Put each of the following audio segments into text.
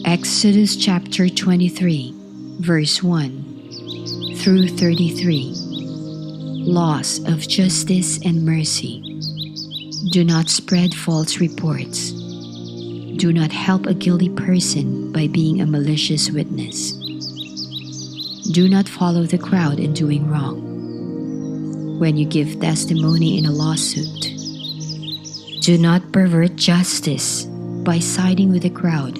Exodus chapter 23, verse 1 through 33. Laws of justice and mercy. Do not spread false reports. Do not help a guilty person by being a malicious witness. Do not follow the crowd in doing wrong. When you give testimony in a lawsuit, do not pervert justice by siding with the crowd.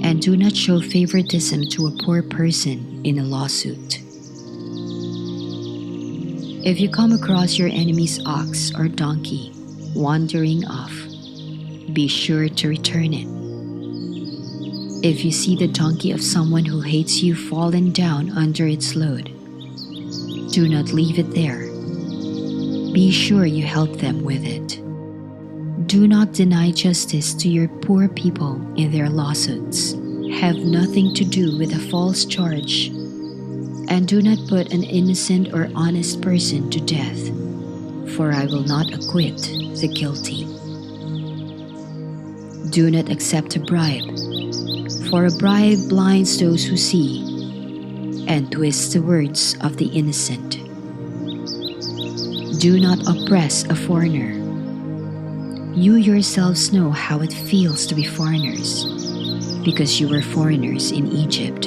And do not show favoritism to a poor person in a lawsuit. If you come across your enemy's ox or donkey wandering off, be sure to return it. If you see the donkey of someone who hates you fallen down under its load, do not leave it there. Be sure you help them with it. Do not deny justice to your poor people in their lawsuits. Have nothing to do with a false charge, and do not put an innocent or honest person to death, for I will not acquit the guilty. Do not accept a bribe, for a bribe blinds those who see and twists the words of the innocent. Do not oppress a foreigner. You yourselves know how it feels to be foreigners, because you were foreigners in Egypt.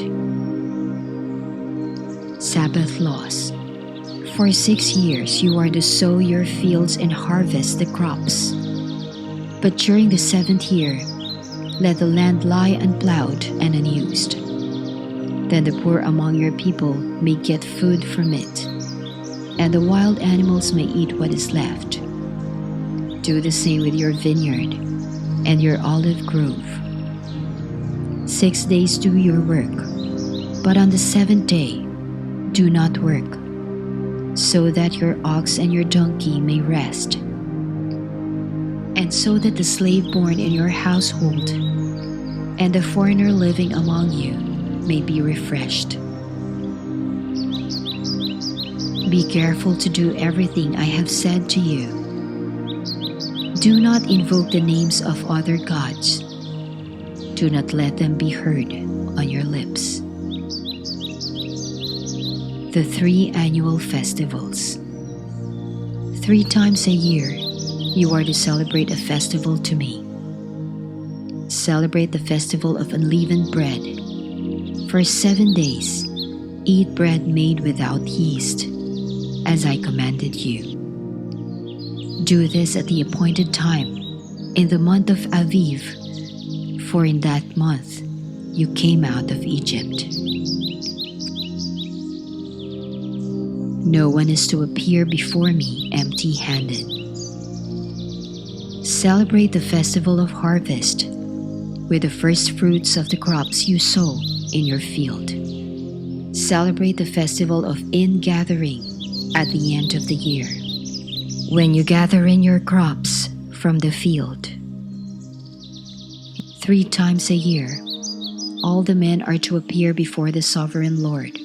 Sabbath laws. For 6 years you are to sow your fields and harvest the crops. But during the 7th year, let the land lie unplowed and unused. Then the poor among your people may get food from it, and the wild animals may eat what is left. Do the same with your vineyard and your olive grove. 6 days do your work, but on the 7th day do not work, so that your ox and your donkey may rest, and so that the slave born in your household and the foreigner living among you may be refreshed. Be careful to do everything I have said to you. Do not invoke the names of other gods. Do not let them be heard on your lips. The 3 annual festivals. 3 times a year, you are to celebrate a festival to me. Celebrate the festival of unleavened bread. For 7 days, eat bread made without yeast, as I commanded you. Do this at the appointed time, in the month of Aviv, for in that month you came out of Egypt. No one is to appear before me empty-handed. Celebrate the festival of harvest with the first fruits of the crops you sow in your field. Celebrate the festival of ingathering at the end of the year, when you gather in your crops from the field. 3 times a year, all the men are to appear before the sovereign Lord.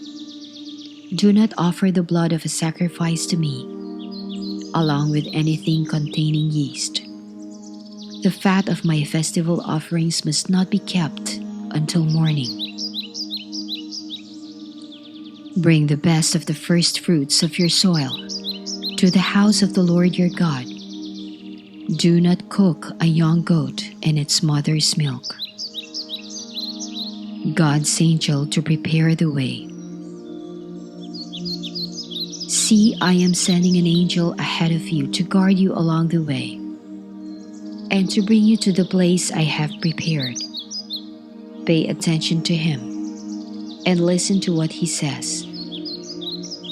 Do not offer the blood of a sacrifice to me, along with anything containing yeast. The fat of my festival offerings must not be kept until morning. Bring the best of the first fruits of your soil to the house of the Lord your God. Do not cook a young goat and its mother's milk. God's angel to prepare the way. See, I am sending an angel ahead of you to guard you along the way, and to bring you to the place I have prepared. Pay attention to him, and listen to what he says.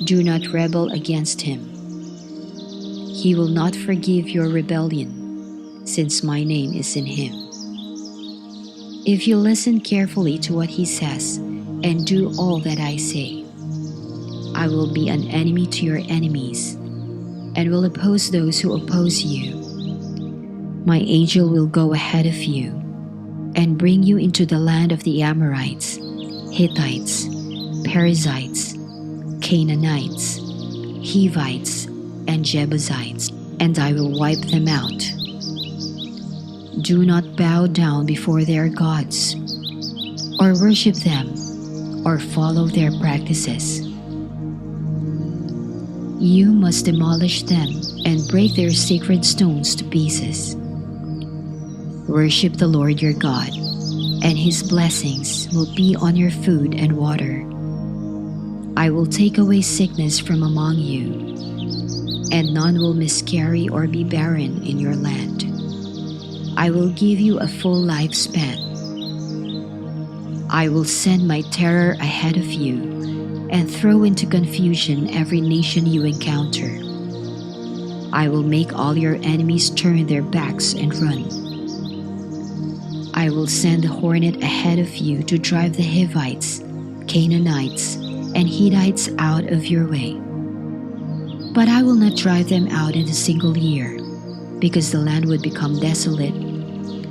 Do not rebel against him. He will not forgive your rebellion, since my name is in him. If you listen carefully to what he says, and do all that I say, I will be an enemy to your enemies, and will oppose those who oppose you. My angel will go ahead of you, and bring you into the land of the Amorites, Hittites, Perizzites, Canaanites, Hivites, and Jebusites, and I will wipe them out. Do not bow down before their gods, or worship them, or follow their practices. You must demolish them and break their sacred stones to pieces. Worship the Lord your God, and His blessings will be on your food and water. I will take away sickness from among you, and none will miscarry or be barren in your land. I will give you a full lifespan. I will send my terror ahead of you and throw into confusion every nation you encounter. I will make all your enemies turn their backs and run. I will send the hornet ahead of you to drive the Hivites, Canaanites, and Hittites out of your way. But I will not drive them out in a single year, because the land would become desolate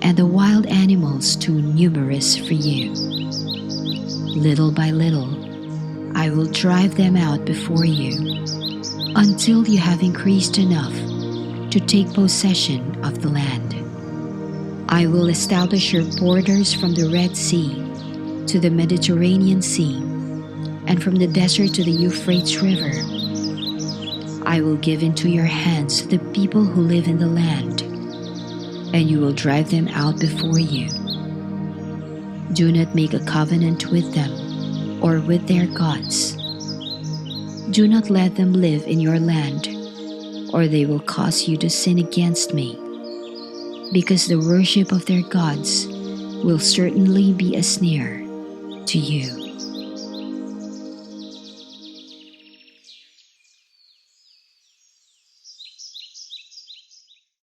and the wild animals too numerous for you. Little by little, I will drive them out before you, until you have increased enough to take possession of the land. I will establish your borders from the Red Sea to the Mediterranean Sea, and from the desert to the Euphrates River. I will give into your hands the people who live in the land, and you will drive them out before you. Do not make a covenant with them or with their gods. Do not let them live in your land, or they will cause you to sin against me, because the worship of their gods will certainly be a snare to you.